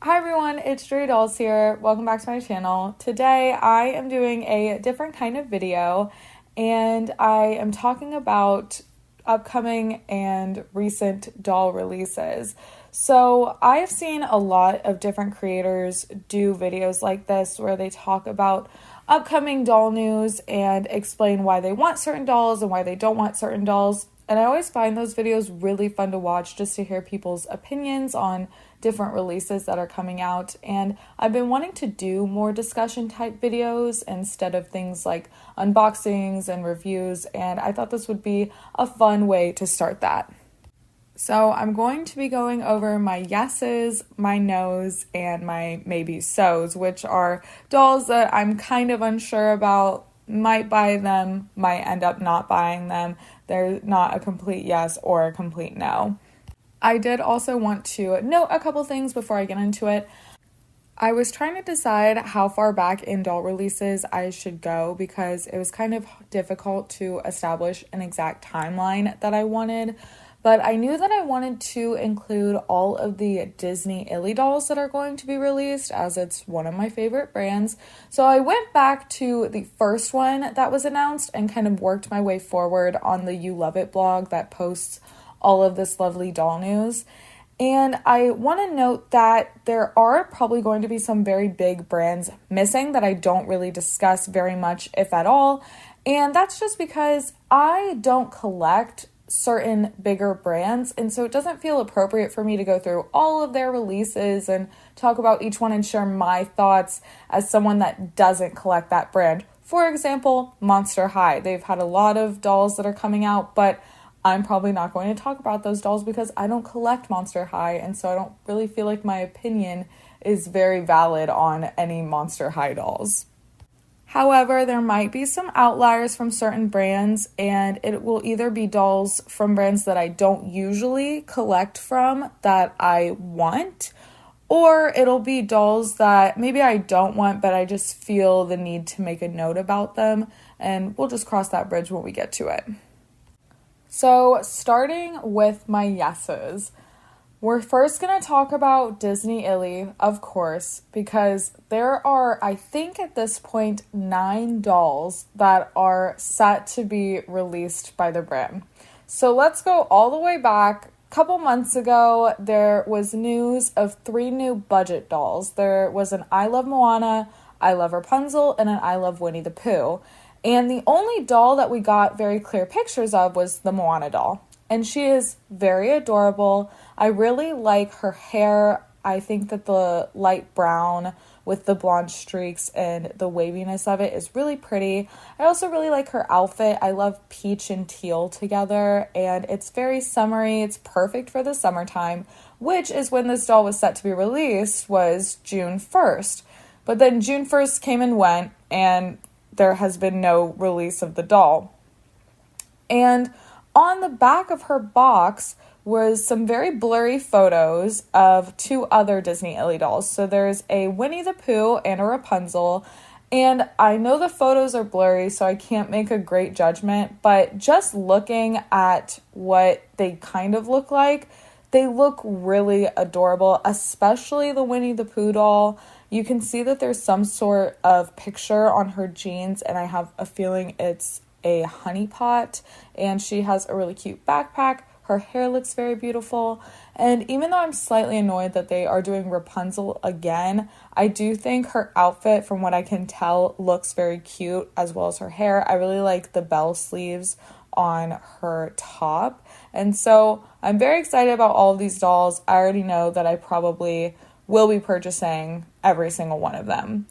Hi everyone, it's drearydolls here. Welcome back to my channel. Today I am doing a different kind of video and I am talking about upcoming and recent doll releases. So I've seen a lot of different creators do videos like this where they talk about upcoming doll news and explain why they want certain dolls and why they don't want certain dolls. And I always find those videos really fun to watch just to hear people's opinions on different releases that are coming out. And I've been wanting to do more discussion type videos instead of things like unboxings and reviews. And I thought this would be a fun way to start that. So I'm going to be going over my yeses, my nos, and my maybe so's, which are dolls that I'm kind of unsure about, might buy them, might end up not buying them. They're not a complete yes or a complete no. I did also want to note a couple things before I get into it. I was trying to decide how far back in doll releases I should go because it was kind of difficult to establish an exact timeline that I wanted. But I knew that I wanted to include all of the Disney Illy dolls that are going to be released, as it's one of my favorite brands. So I went back to the first one that was announced and kind of worked my way forward on the You Love It blog that posts all of this lovely doll news. And I want to note that there are probably going to be some very big brands missing that I don't really discuss very much, if at all. And that's just because I don't collect certain bigger brands, and so it doesn't feel appropriate for me to go through all of their releases and talk about each one and share my thoughts as someone that doesn't collect that brand. For example, Monster High. They've had a lot of dolls that are coming out, but I'm probably not going to talk about those dolls because I don't collect Monster High, and so I don't really feel like my opinion is very valid on any Monster High dolls. However, there might be some outliers from certain brands, and it will either be dolls from brands that I don't usually collect from that I want, or it'll be dolls that maybe I don't want, but I just feel the need to make a note about them, and we'll just cross that bridge when we get to it. So, starting with my yeses. We're first going to talk about Disney Illy, of course, because there are, I think at this point, 9 dolls that are set to be released by the brand. So let's go all the way back. A couple months ago, there was news of 3 new budget dolls. There was an I Love Moana, I Love Rapunzel, and an I Love Winnie the Pooh. And the only doll that we got very clear pictures of was the Moana doll. And she is very adorable. I really like her hair. I think that the light brown with the blonde streaks and the waviness of it is really pretty. I also really like her outfit. I love peach and teal together, and it's very summery. It's perfect for the summertime, which is when this doll was set to be released, was June 1st. But then June 1st came and went, and there has been no release of the doll. And on the back of her box was some very blurry photos of 2 other Disney Illy dolls. So there's a Winnie the Pooh and a Rapunzel. And I know the photos are blurry, so I can't make a great judgment. But just looking at what they kind of look like, they look really adorable, especially the Winnie the Pooh doll. You can see that there's some sort of picture on her jeans, and I have a feeling it's a honey pot, and she has a really cute backpack. Her hair looks very beautiful, and even though I'm slightly annoyed that they are doing Rapunzel again, I do think her outfit, from what I can tell, looks very cute, as well as her hair. I really like the bell sleeves on her top, and so I'm very excited about all of these dolls. I already know that I probably will be purchasing every single one of them.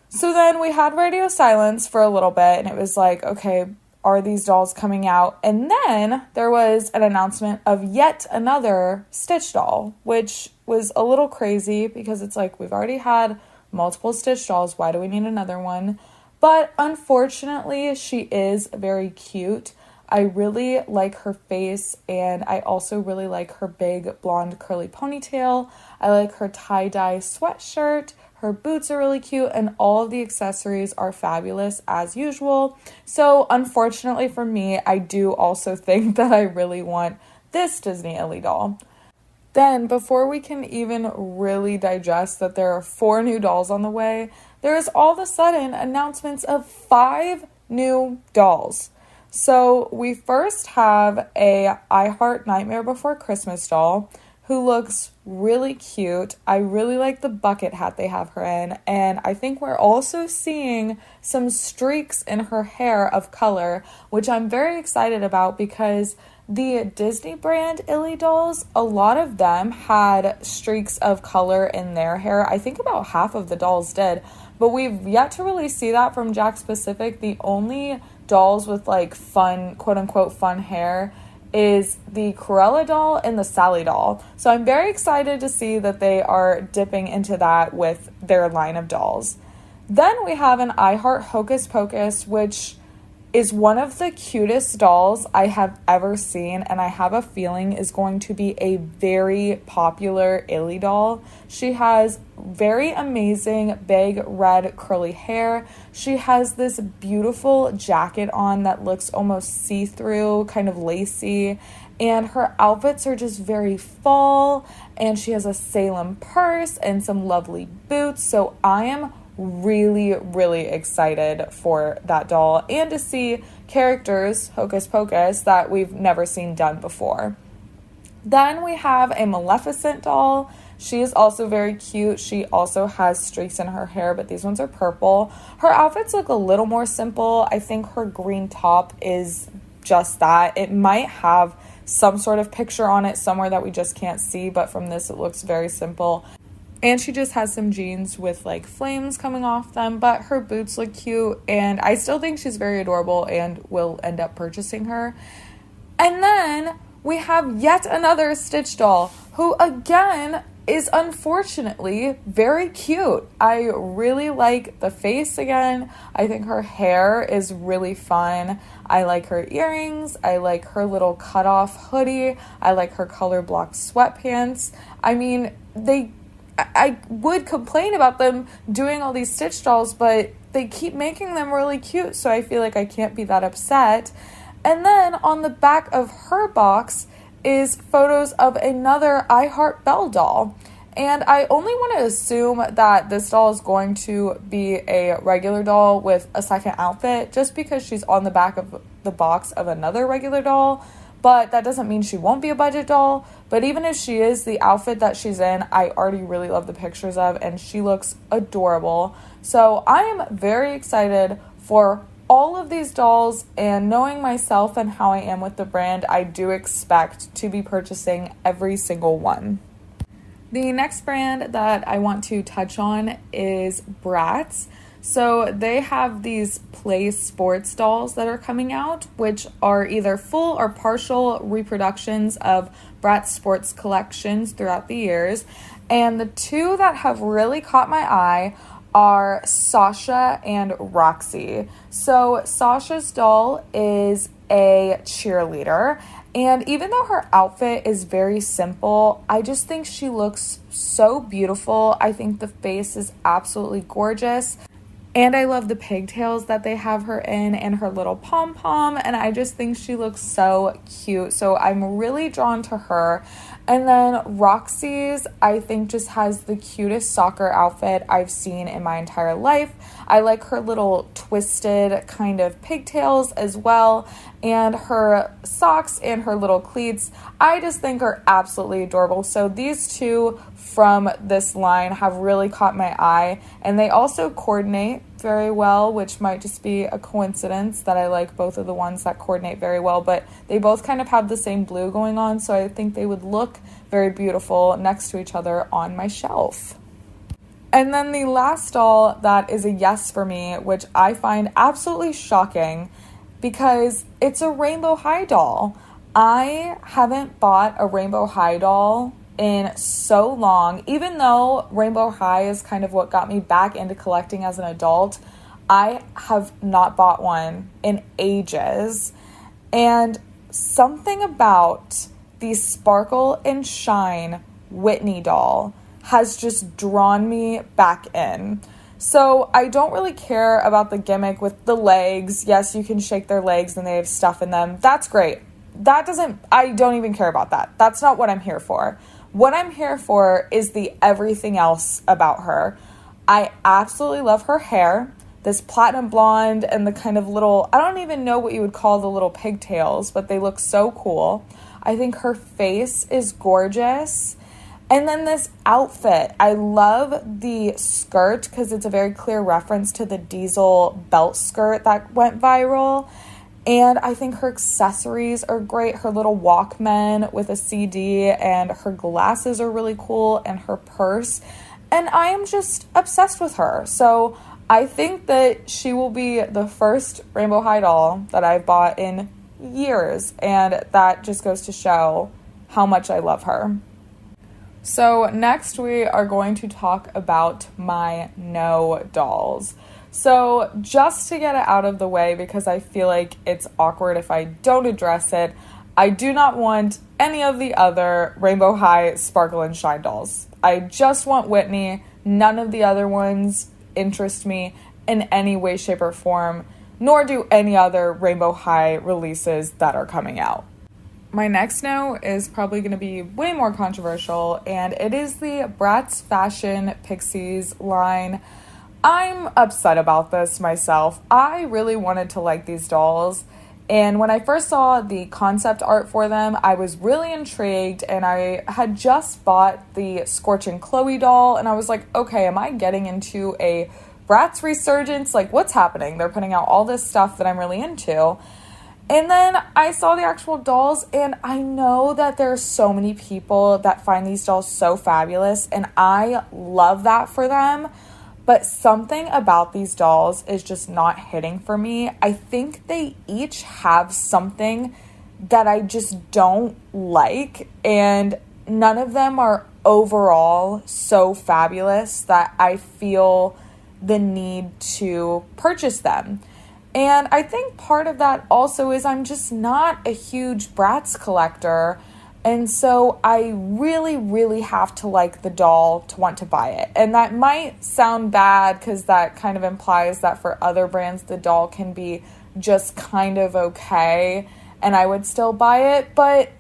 So then we had radio silence for a little bit, and it was like, okay, are these dolls coming out? And then there was an announcement of yet another Stitch doll, which was a little crazy because it's like, we've already had multiple Stitch dolls. Why do we need another one? But unfortunately, she is very cute. I really like her face, and I also really like her big blonde curly ponytail. I like her tie-dye sweatshirt. Her boots are really cute, and all of the accessories are fabulous as usual. So unfortunately for me, I do also think that I really want this Disney Illy doll. Then, before we can even really digest that there are 4 new dolls on the way, there is all of a sudden announcements of 5 new dolls. So we first have a I Heart Nightmare Before Christmas doll who looks really cute. I really like the bucket hat they have her in, and I think we're also seeing some streaks in her hair of color, which I'm very excited about because the Disney brand Illy dolls, a lot of them had streaks of color in their hair. I think about half of the dolls did, but we've yet to really see that from Jakks Pacific. The only dolls with like fun, quote unquote, fun hair is the Cruella doll and the Sally doll. So I'm very excited to see that they are dipping into that with their line of dolls. Then we have an I Heart Hocus Pocus, which is one of the cutest dolls I have ever seen, and I have a feeling is going to be a very popular Illy doll. She has very amazing big red curly hair. She has this beautiful jacket on that looks almost see-through, kind of lacy, and her outfits are just very fall, and she has a Salem purse and some lovely boots. So I am really excited for that doll and to see characters, Hocus Pocus, that we've never seen done before. Then we have a Maleficent doll. She is also very cute. She also has streaks in her hair, but these ones are purple. Her outfits look a little more simple. I think her green top is just that. It might have some sort of picture on it somewhere that we just can't see, but from this it looks very simple. And she just has some jeans with like flames coming off them, but her boots look cute, and I still think she's very adorable and will end up purchasing her. And then we have yet another Stitch doll who again is unfortunately very cute. I really like the face again. I think her hair is really fun. I like her earrings. I like her little cutoff hoodie. I like her color blocked sweatpants. I mean, I would complain about them doing all these Stitch dolls, but they keep making them really cute, so I feel like I can't be that upset. And then on the back of her box is photos of another I Heart Belle doll. And I only want to assume that this doll is going to be a regular doll with a second outfit, just because she's on the back of the box of another regular doll. But that doesn't mean she won't be a budget doll. But even if she is, the outfit that she's in, I already really love the pictures of, and she looks adorable. So I am very excited for all of these dolls, and knowing myself and how I am with the brand, I do expect to be purchasing every single one. The next brand that I want to touch on is Bratz. So they have these play sports dolls that are coming out, which are either full or partial reproductions of Bratz sports collections throughout the years. And the two that have really caught my eye are Sasha and Roxy. So Sasha's doll is a cheerleader, and even though her outfit is very simple, I just think she looks so beautiful. I think the face is absolutely gorgeous. And I love the pigtails that they have her in and her little pom-pom. And I just think she looks so cute. So I'm really drawn to her. And then Roxy's, I think, just has the cutest soccer outfit I've seen in my entire life. I like her little twisted kind of pigtails as well. And her socks and her little cleats, I just think are absolutely adorable. So these two from this line have really caught my eye. And they also coordinate very well, which might just be a coincidence that I like both of the ones that coordinate very well. But they both kind of have the same blue going on. So I think they would look very beautiful next to each other on my shelf. And then the last doll that is a yes for me, which I find absolutely shocking because it's a Rainbow High doll. I haven't bought a Rainbow High doll in so long. Even though Rainbow High is kind of what got me back into collecting as an adult, I have not bought one in ages. And something about the Sparkle and Shine Whitney doll has just drawn me back in. So I don't really care about the gimmick with the legs. Yes, you can shake their legs and they have stuff in them. That's great. I don't even care about that. That's not what I'm here for. What I'm here for is the everything else about her. I absolutely love her hair, this platinum blonde and the kind of little, I don't even know what you would call the little pigtails, but they look so cool. I think her face is gorgeous. And then this outfit, I love the skirt because it's a very clear reference to the Diesel belt skirt that went viral. And I think her accessories are great. Her little Walkman with a CD and her glasses are really cool and her purse. And I am just obsessed with her. So I think that she will be the first Rainbow High doll that I've bought in years. And that just goes to show how much I love her. So next we are going to talk about my no dolls. So just to get it out of the way, because I feel like it's awkward if I don't address it, I do not want any of the other Rainbow High Sparkle and Shine dolls. I just want Whitney. None of the other ones interest me in any way, shape, or form, nor do any other Rainbow High releases that are coming out. My next no is probably going to be way more controversial, and it is the Bratz Fashion Pixies line. I'm upset about this myself. I really wanted to like these dolls, and when I first saw the concept art for them, I was really intrigued, and I had just bought the Scorching Chloe doll, and I was like, okay, am I getting into a Bratz resurgence? Like, what's happening? They're putting out all this stuff that I'm really into. And then I saw the actual dolls, and I know that there are so many people that find these dolls so fabulous, and I love that for them. But something about these dolls is just not hitting for me. I think they each have something that I just don't like, and none of them are overall so fabulous that I feel the need to purchase them. And I think part of that also is I'm just not a huge Bratz collector. And so I really, really have to like the doll to want to buy it. And that might sound bad because that kind of implies that for other brands, the doll can be just kind of okay and I would still buy it. But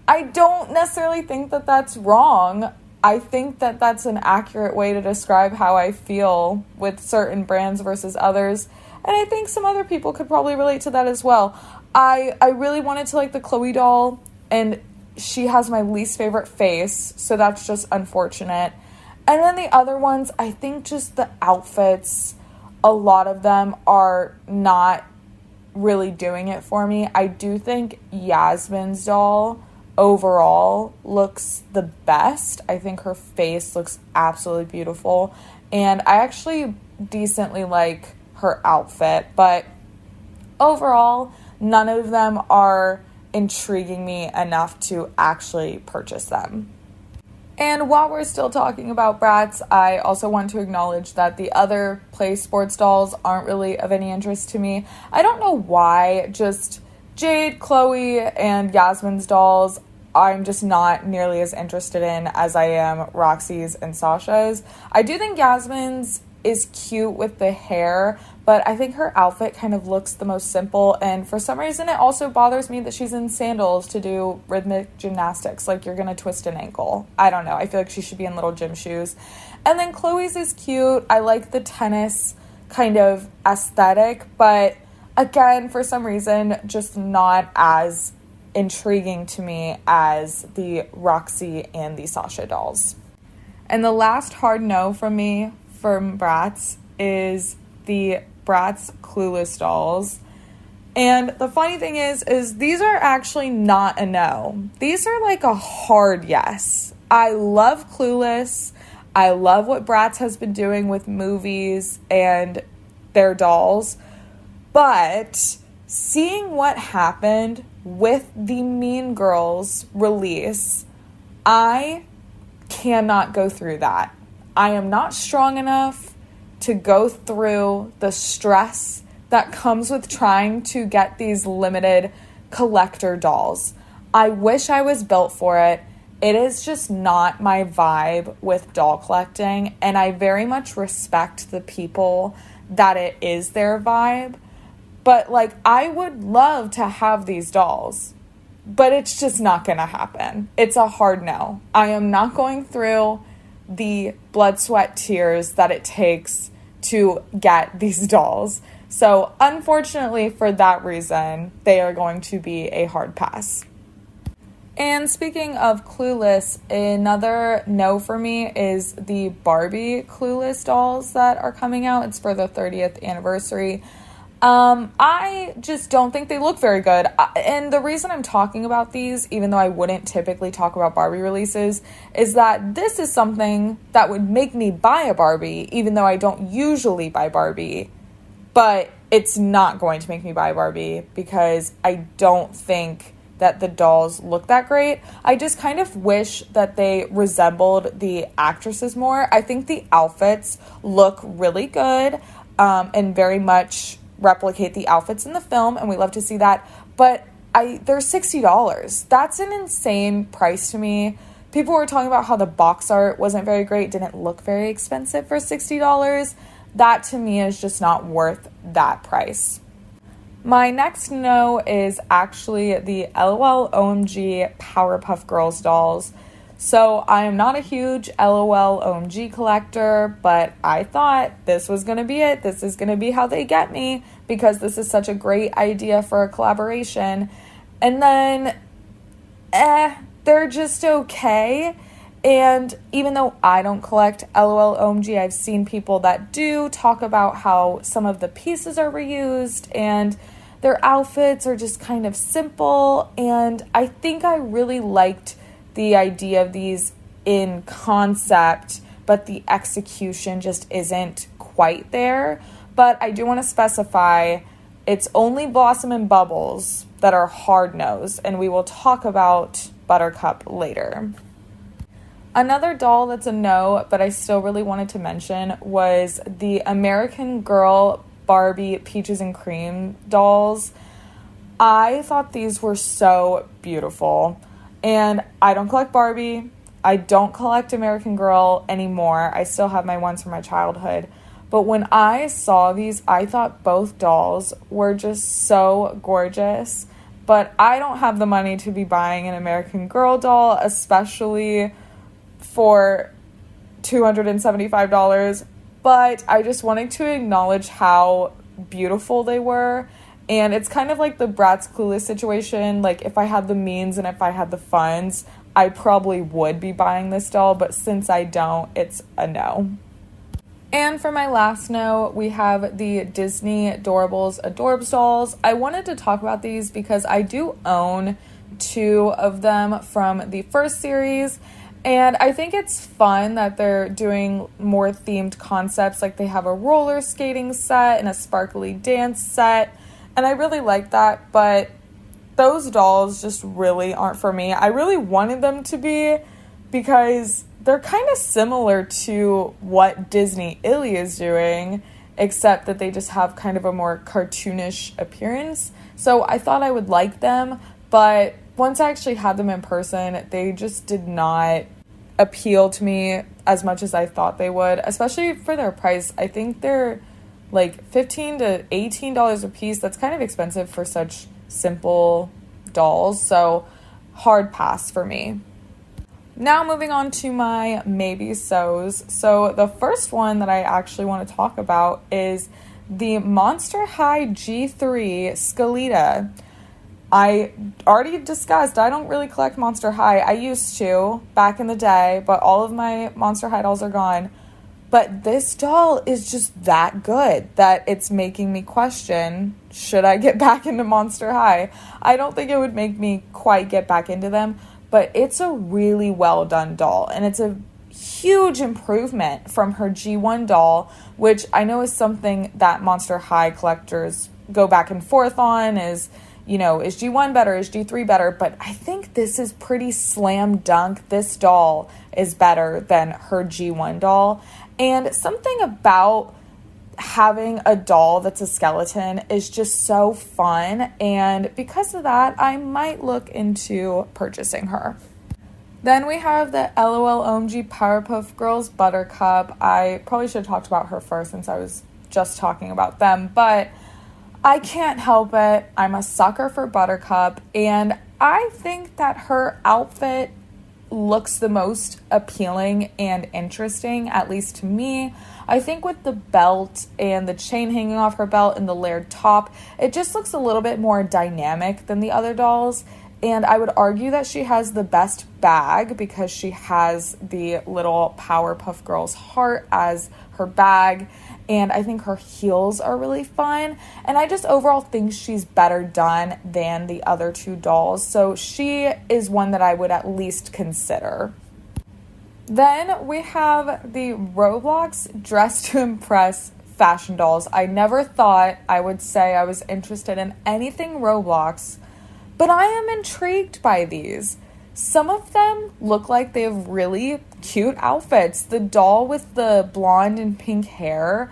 I don't necessarily think that that's wrong. I think that that's an accurate way to describe how I feel with certain brands versus others. And I think some other people could probably relate to that as well. I really wanted to like the Chloe doll, and she has my least favorite face, so that's just unfortunate. And then the other ones, I think just the outfits, a lot of them are not really doing it for me. I do think Yasmin's doll overall looks the best. I think her face looks absolutely beautiful, and I actually decently like her outfit, but overall none of them are intriguing me enough to actually purchase them. And while we're still talking about Bratz, I also want to acknowledge that the other Play Sports dolls aren't really of any interest to me. I don't know why, just Jade, Chloe, and Yasmin's dolls I'm just not nearly as interested in as I am Roxy's and Sasha's. I do think Yasmin's is cute with the hair, but I think her outfit kind of looks the most simple, and for some reason it also bothers me that she's in sandals to do rhythmic gymnastics, like you're gonna twist an ankle. I don't know, I feel like she should be in little gym shoes. And then Chloe's is cute. I like the tennis kind of aesthetic, but again, for some reason, just not as intriguing to me as the Roxy and the Sasha dolls. And the last hard no from me from Bratz is the Bratz Clueless dolls. And the funny thing is these are actually not a no. These are like a hard yes. I love Clueless. I love what Bratz has been doing with movies and their dolls. But seeing what happened with the Mean Girls release, I cannot go through that. I am not strong enough to go through the stress that comes with trying to get these limited collector dolls. I wish I was built for it. It is just not my vibe with doll collecting, and I very much respect the people that it is their vibe. But, like, I would love to have these dolls. but it's just not going to happen. It's a hard no. I am not going through the blood, sweat, tears that it takes to get these dolls. So unfortunately, for that reason, they are going to be a hard pass. And speaking of Clueless, another no for me is the Barbie Clueless dolls that are coming out. It's for the 30th anniversary. I just don't think they look very good. And the reason I'm talking about these, even though I wouldn't typically talk about Barbie releases, is that this is something that would make me buy a Barbie, even though I don't usually buy Barbie. But it's not going to make me buy Barbie because I don't think that the dolls look that great. I just kind of wish that they resembled the actresses more. I think the outfits look really good and very much replicate the outfits in the film, and we love to see that. But they're $60. That's an insane price to me. People were talking about how the box art wasn't very great, didn't look very expensive for $60. That to me is just not worth that price. My next no is actually the LOL OMG Powerpuff Girls dolls. So I am not a huge LOL OMG collector, but I thought this was going to be it. This is going to be how they get me because this is such a great idea for a collaboration. And then, they're just okay. And even though I don't collect LOL OMG, I've seen people that do talk about how some of the pieces are reused and their outfits are just kind of simple. And I think I really liked the idea of these in concept, but the execution just isn't quite there. But I do want to specify it's only Blossom and Bubbles that are hard nosed, and we will talk about Buttercup later. Another doll that's a no, but I still really wanted to mention, was the American Girl Barbie Peaches and Cream dolls. I thought these were so beautiful. And I don't collect Barbie. I don't collect American Girl anymore. I still have my ones from my childhood. But when I saw these, I thought both dolls were just so gorgeous. But I don't have the money to be buying an American Girl doll, especially for $275. But I just wanted to acknowledge how beautiful they were. And it's kind of like the Bratz Clueless situation. Like, if I had the means and if I had the funds, I probably would be buying this doll. But since I don't, it's a no. And for my last no, we have the Disney Doorables Adorbs dolls. I wanted to talk about these because I do own 2 of them from the first series. And I think it's fun that they're doing more themed concepts. Like, they have a roller skating set and a sparkly dance set. And I really like that, but those dolls just really aren't for me. I really wanted them to be because they're kind of similar to what Disney Illy is doing, except that they just have kind of a more cartoonish appearance. So I thought I would like them, but once I actually had them in person, they just did not appeal to me as much as I thought they would, especially for their price. I think they're like $15 to $18 a piece. That's kind of expensive for such simple dolls, so hard pass for me. Now moving on to my maybe so's. So the first one that I actually want to talk about is the Monster High G3 Scalita. I already discussed, I don't really collect Monster High. I used to back in the day, but all of my Monster High dolls are gone. But this doll is just that good that it's making me question, should I get back into Monster High? I don't think it would make me quite get back into them, but it's a really well done doll. And it's a huge improvement from her G1 doll, which I know is something that Monster High collectors go back and forth on, is, you know, is G1 better, is G3 better? But I think this is pretty slam dunk. This doll is better than her G1 doll. And something about having a doll that's a skeleton is just so fun. And because of that, I might look into purchasing her. Then we have the LOL OMG Powerpuff Girls Buttercup. I probably should have talked about her first since I was just talking about them. But I can't help it. I'm a sucker for Buttercup. And I think that her outfit looks the most appealing and interesting, at least to me. I think with the belt and the chain hanging off her belt and the layered top, it just looks a little bit more dynamic than the other dolls. And I would argue that she has the best bag because she has the little Powerpuff Girls heart as her bag. And I think her heels are really fun. And I just overall think she's better done than the other two dolls. So she is one that I would at least consider. Then we have the Roblox Dress to Impress fashion dolls. I never thought I would say I was interested in anything Roblox, but I am intrigued by these. Some of them look like they have really cute outfits. The doll with the blonde and pink hair,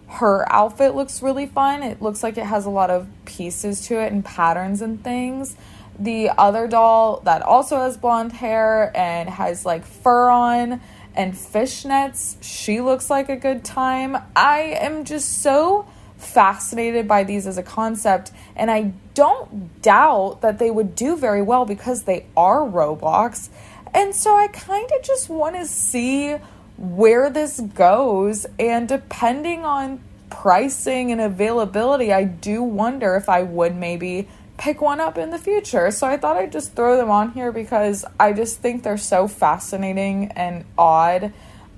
her outfit looks really fun. It looks like it has a lot of pieces to it and patterns and things. The other doll that also has blonde hair and has like fur on and fishnets, she looks like a good time. I am just so fascinated by these as a concept, and I don't doubt that they would do very well because they are Roblox. And so I kind of just want to see where this goes, and depending on pricing and availability, I do wonder if I would maybe pick one up in the future. So I thought I'd just throw them on here because I just think they're so fascinating and odd.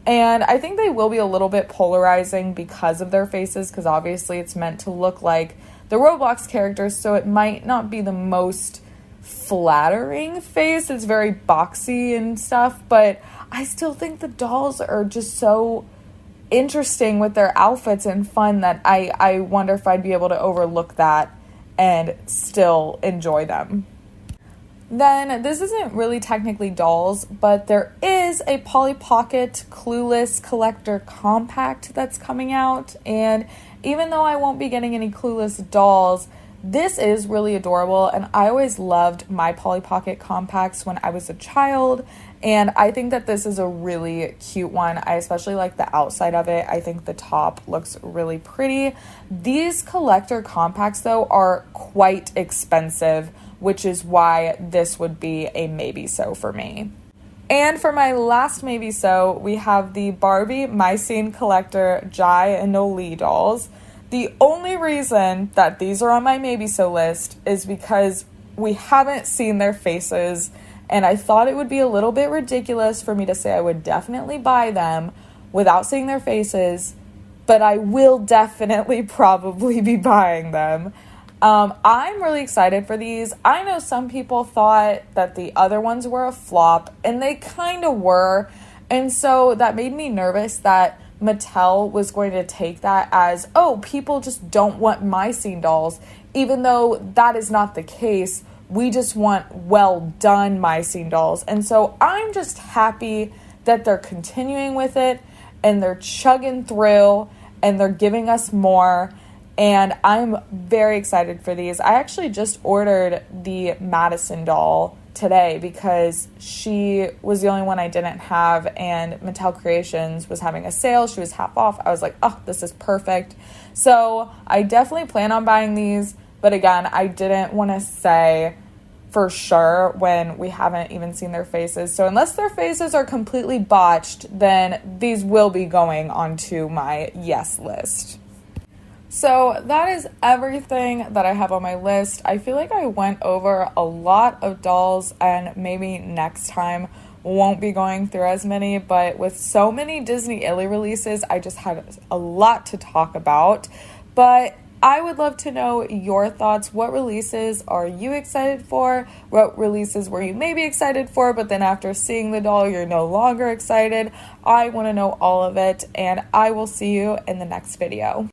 And I think they will be a little bit polarizing because of their faces, because obviously it's meant to look like the Roblox characters, so it might not be the most flattering face. It's very boxy and stuff, but I still think the dolls are just so interesting with their outfits and fun that I wonder if I'd be able to overlook that and still enjoy them. Then, this isn't really technically dolls, but there is a Polly Pocket Clueless Collector Compact that's coming out, and even though I won't be getting any Clueless dolls, this is really adorable, and I always loved my Polly Pocket compacts when I was a child, and I think that this is a really cute one. I especially like the outside of it. I think the top looks really pretty. These collector compacts, though, are quite expensive, which is why this would be a maybe so for me. And for my last maybe so, we have the Barbie My Scene Collector Jai and Noli dolls. The only reason that these are on my maybe so list is because we haven't seen their faces, and I thought it would be a little bit ridiculous for me to say I would definitely buy them without seeing their faces, but I will definitely probably be buying them. I'm really excited for these. I know some people thought that the other ones were a flop, and they kind of were, and so that made me nervous that Mattel was going to take that as, oh, people just don't want My Scene dolls, even though that is not the case. We just want well done My Scene dolls. And so I'm just happy that they're continuing with it and they're chugging through and they're giving us more. And I'm very excited for these. I actually just ordered the Madison doll today because she was the only one I didn't have, and Mattel Creations was having a sale. She was half off. I was like, oh, this is perfect. So I definitely plan on buying these, but again, I didn't want to say for sure when we haven't even seen their faces. So unless their faces are completely botched, then these will be going onto my yes list. So that is everything that I have on my list. I feel like I went over a lot of dolls, and maybe next time won't be going through as many, but with so many Disney Illy releases, I just had a lot to talk about. But I would love to know your thoughts. What releases are you excited for? What releases were you maybe excited for, but then after seeing the doll, you're no longer excited? I want to know all of it, and I will see you in the next video.